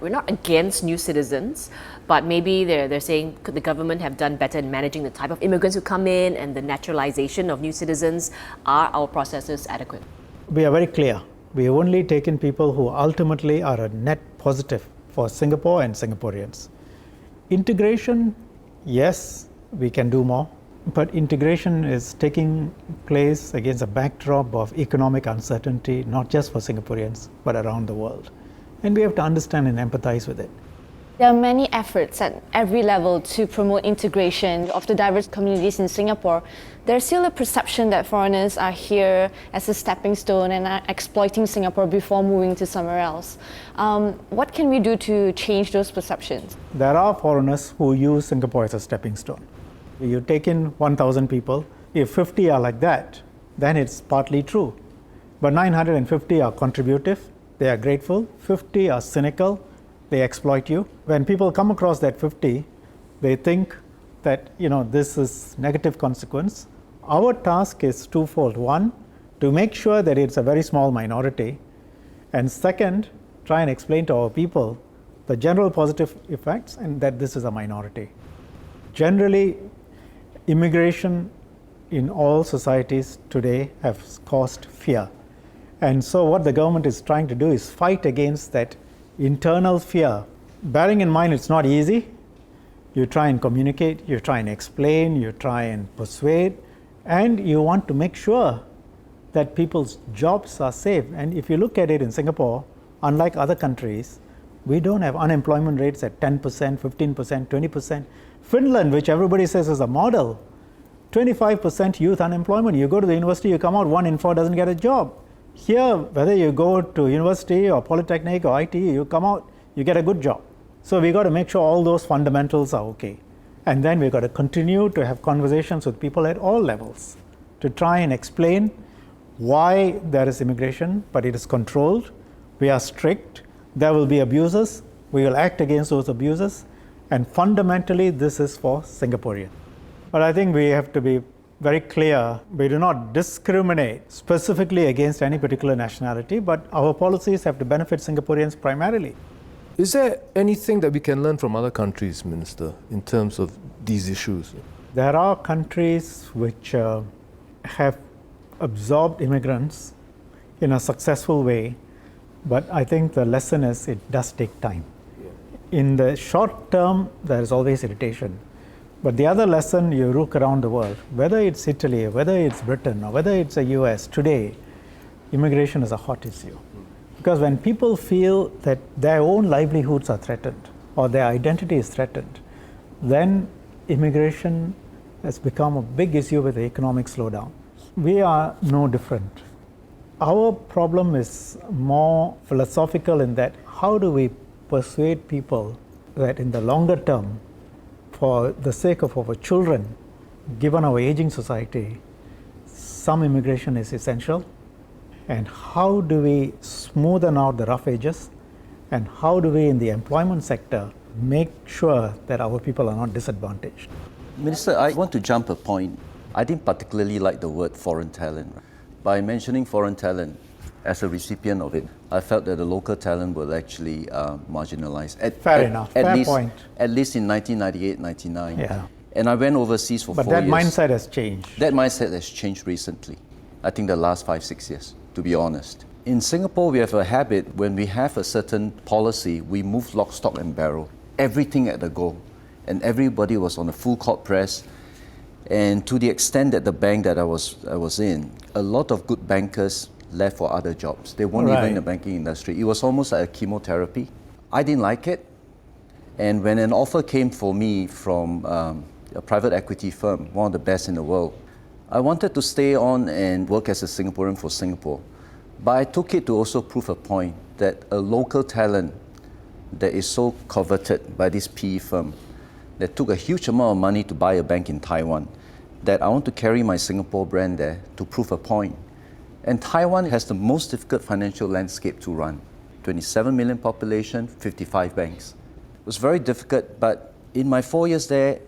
we're not against new citizens, but maybe they're saying, could the government have done better in managing the type of immigrants who come in and the naturalization of new citizens? Are our processes adequate? We are very clear. We have only taken people who ultimately are a net positive for Singapore and Singaporeans. Integration, yes, we can do more, but integration is taking place against a backdrop of economic uncertainty, not just for Singaporeans, but around the world. And we have to understand and empathize with it. There are many efforts at every level to promote integration of the diverse communities in Singapore. There's still a perception that foreigners are here as a stepping stone and are exploiting Singapore before moving to somewhere else. What can we do to change those perceptions? There are foreigners who use Singapore as a stepping stone. You take in 1,000 people, if 50 are like that, then it's partly true. But 950 are contributive, they are grateful, 50 are cynical, they exploit you. When people come across that 50, they think that, this is negative consequence. Our task is twofold. One, to make sure that it's a very small minority. And second, try and explain to our people the general positive effects and that this is a minority. Generally, immigration in all societies today has caused fear. And so what the government is trying to do is fight against that internal fear. Bearing in mind it's not easy. You try and communicate, you try and explain, you try and persuade, and you want to make sure that people's jobs are safe. And if you look at it in Singapore, unlike other countries, we don't have unemployment rates at 10%, 15%, 20%. Finland, which everybody says is a model, 25% youth unemployment. You go to the university, you come out, 1 in 4 doesn't get a job. Here, whether you go to university or polytechnic or IT, you come out, you get a good job. So we got to make sure all those fundamentals are okay. And then we got to continue to have conversations with people at all levels to try and explain why there is immigration, but it is controlled. We are strict. There will be abuses. We will act against those abuses. And fundamentally, this is for Singaporeans. But I think we have to be very clear. We do not discriminate specifically against any particular nationality, but our policies have to benefit Singaporeans primarily. Is there anything that we can learn from other countries, Minister, in terms of these issues? There are countries which have absorbed immigrants in a successful way, but I think the lesson is it does take time. In the short term, there is always irritation. But the other lesson, you look around the world, whether it's Italy, whether it's Britain, or whether it's the US, today, immigration is a hot issue. Because when people feel that their own livelihoods are threatened, or their identity is threatened, then immigration has become a big issue with the economic slowdown. We are no different. Our problem is more philosophical in that how do we persuade people that in the longer term, for the sake of our children, given our aging society, some immigration is essential. And how do we smoothen out the rough edges? And how do we, in the employment sector, make sure that our people are not disadvantaged? Minister, I want to jump a point. I didn't particularly like the word foreign talent. By mentioning foreign talent, as a recipient of it, I felt that the local talent was actually marginalized. Fair enough, fair point. At least in 1998, 99. Yeah. And I went overseas for 4 years. But that mindset has changed. That mindset has changed recently. I think the last 5-6 years, to be honest. In Singapore, we have a habit, when we have a certain policy, we move lock, stock and barrel. Everything at the go. And everybody was on a full court press. And to the extent that the bank that I was in, a lot of good bankers left for other jobs. They weren't even in the banking industry. It was almost like a chemotherapy. I didn't like it. And when an offer came for me from a private equity firm, one of the best in the world, I wanted to stay on and work as a Singaporean for Singapore. But I took it to also prove a point that a local talent that is so coveted by this PE firm, that took a huge amount of money to buy a bank in Taiwan, that I want to carry my Singapore brand there to prove a point. And Taiwan has the most difficult financial landscape to run. 27 million population, 55 banks. It was very difficult, but in my 4 years there,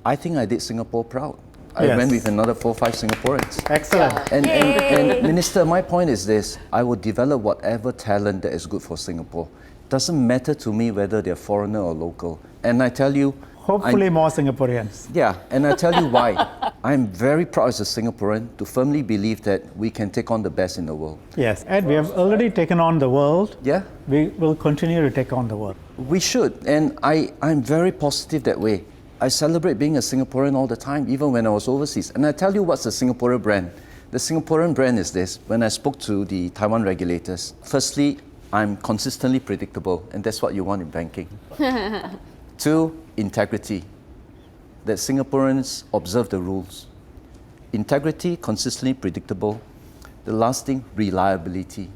I think I did Singapore proud. I went with another 4 or 5 Singaporeans. Excellent. And Minister, my point is this: I will develop whatever talent that is good for Singapore. Doesn't matter to me whether they're foreigner or local. And I tell you, Hopefully more Singaporeans. yeah, and I tell you why. I'm very proud as a Singaporean to firmly believe that we can take on the best in the world. Yes, Ed, we have already taken on the world. Yeah, We will continue to take on the world. we should. And I'm very positive that way. I celebrate being a Singaporean all the time, even when I was overseas. And I tell you what's the Singaporean brand. The Singaporean brand is this. When I spoke to the Taiwan regulators, firstly, I'm consistently predictable, and that's what you want in banking. 2, integrity. That Singaporeans observe the rules. Integrity, consistently predictable. The last thing, reliability.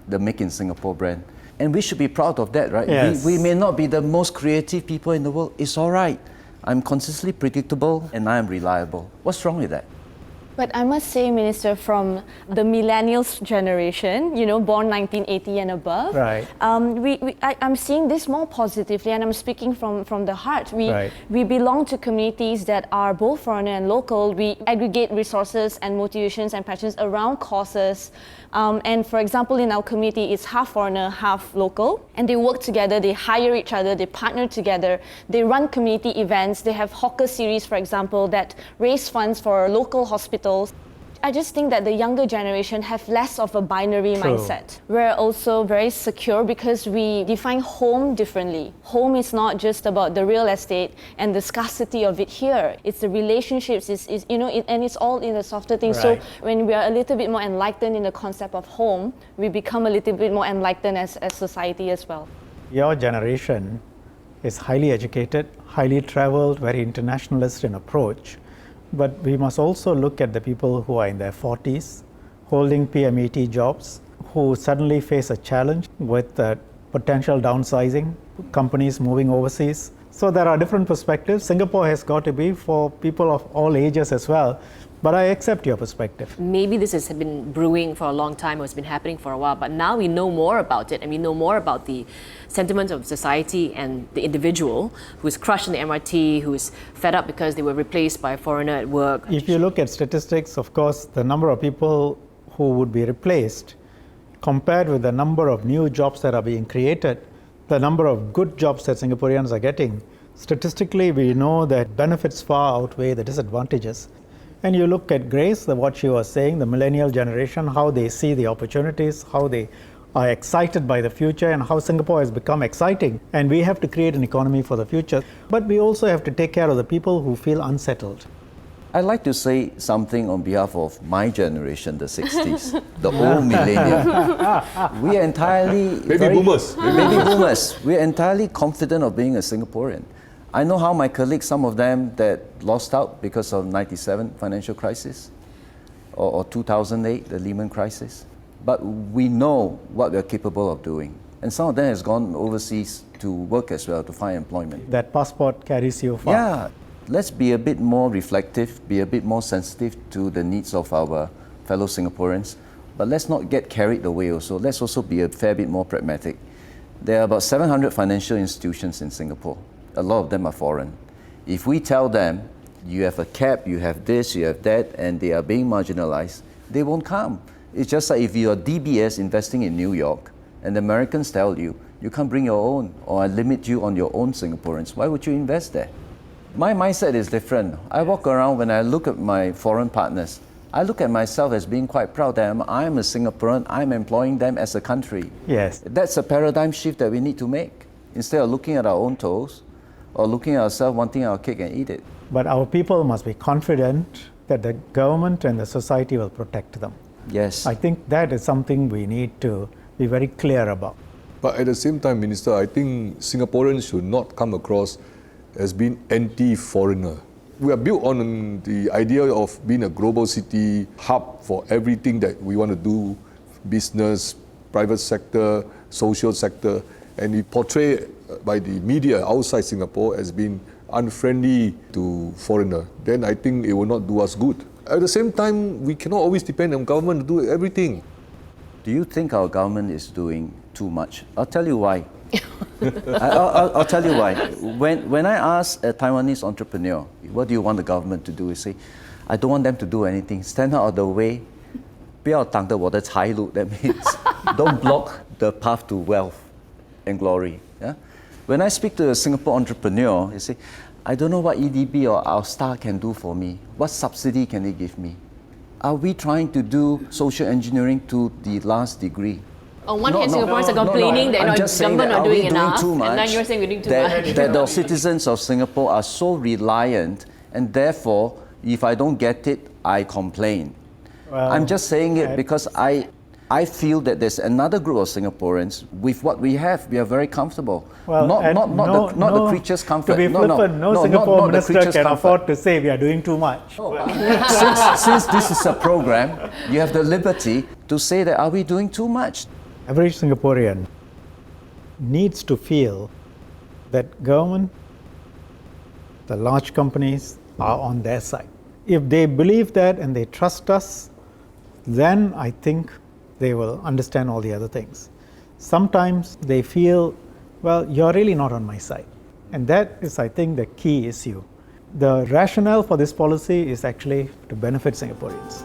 The Make in Singapore brand. And we should be proud of that, right? Yes. We may not be the most creative people in the world. It's all right. I'm consistently predictable and I am reliable. What's wrong with that? But I must say, Minister, from the millennials generation, born 1980 and above, Right. I'm seeing this more positively, and I'm speaking from the heart. Right. We belong to communities that are both foreigner and local. We aggregate resources and motivations and passions around causes. And for example, in our community, it's half foreigner, half local. And they work together, they hire each other, they partner together, they run community events, they have hawker series, for example, that raise funds for local hospitals. I just think that the younger generation have less of a binary True. mindset. We're also very secure because we define home differently. Home is not just about the real estate and the scarcity of it here. It's the relationships, and it's all in the softer things. Right. So when we are a little bit more enlightened in the concept of home, we become a little bit more enlightened as society as well. Your generation is highly educated, highly traveled, very internationalist in approach. But we must also look at the people who are in their 40s, holding PMET jobs, who suddenly face a challenge with potential downsizing, companies moving overseas. So there are different perspectives. Singapore has got to be for people of all ages as well. But I accept your perspective. Maybe this has been brewing for a long time or it's been happening for a while, but now we know more about it and we know more about the sentiment of society and the individual who's crushed in the MRT, who's fed up because they were replaced by a foreigner at work. If you look at statistics, of course, the number of people who would be replaced compared with the number of new jobs that are being created, the number of good jobs that Singaporeans are getting, statistically we know that benefits far outweigh the disadvantages. And you look at Grace, what she was saying, the millennial generation, how they see the opportunities, how they are excited by the future, and how Singapore has become exciting. And we have to create an economy for the future. But we also have to take care of the people who feel unsettled. I'd like to say something on behalf of my generation, the 60s, the old millennial. We are entirely... Baby boomers. Baby boomers. We are entirely confident of being a Singaporean. I know how my colleagues, some of them that lost out because of 97 financial crisis or 2008, the Lehman crisis. But we know what we are capable of doing. And some of them has gone overseas to work as well, to find employment. That passport carries you far. Yeah, let's be a bit more reflective, be a bit more sensitive to the needs of our fellow Singaporeans. But let's not get carried away also. Let's also be a fair bit more pragmatic. There are about 700 financial institutions in Singapore. A lot of them are foreign. If we tell them, you have a cap, you have this, you have that, and they are being marginalized, they won't come. It's just like if you're DBS investing in New York, and the Americans tell you, you can't bring your own, or I limit you on your own Singaporeans, why would you invest there? My mindset is different. I walk around, when I look at my foreign partners, I look at myself as being quite proud that I'm a Singaporean, I'm employing them as a country. Yes. That's a paradigm shift that we need to make. Instead of looking at our own toes, or looking at ourselves wanting our cake and eat it. But our people must be confident that the government and the society will protect them. Yes. I think that is something we need to be very clear about. But at the same time, Minister, I think Singaporeans should not come across as being anti-foreigner. We are built on the idea of being a global city, hub for everything that we want to do, business, private sector, social sector, and we portray by the media outside Singapore as being unfriendly to foreigner. Then I think it will not do us good. At the same time, we cannot always depend on government to do everything. Do you think our government is doing too much? I'll tell you why. I'll tell you why. When I ask a Taiwanese entrepreneur, what do you want the government to do? He say, I don't want them to do anything. Stand out of the way. 不要挡着我的财路. That means don't block the path to wealth. and glory. Yeah? When I speak to a Singapore entrepreneur, they say, I don't know what EDB or our star can do for me. What subsidy can they give me? Are we trying to do social engineering to the last degree? On one hand, Singaporeans are complaining that government not doing enough, too much, and then you're saying we're doing too that, much. that the citizens of Singapore are so reliant, and therefore, if I don't get it, I complain. Well, I'm just saying it because I feel that there's another group of Singaporeans with what we have. We are very comfortable. Well, not the creature's comfort. To be flippant, no Singapore not the minister creature's can comfort. afford to say we are doing too much. Since this is a program, you have the liberty to say that are we doing too much? Average Singaporean needs to feel that government, the large companies are on their side. If they believe that and they trust us, then I think they will understand all the other things. Sometimes they feel, well, you're really not on my side. And that is, I think, the key issue. The rationale for this policy is actually to benefit Singaporeans.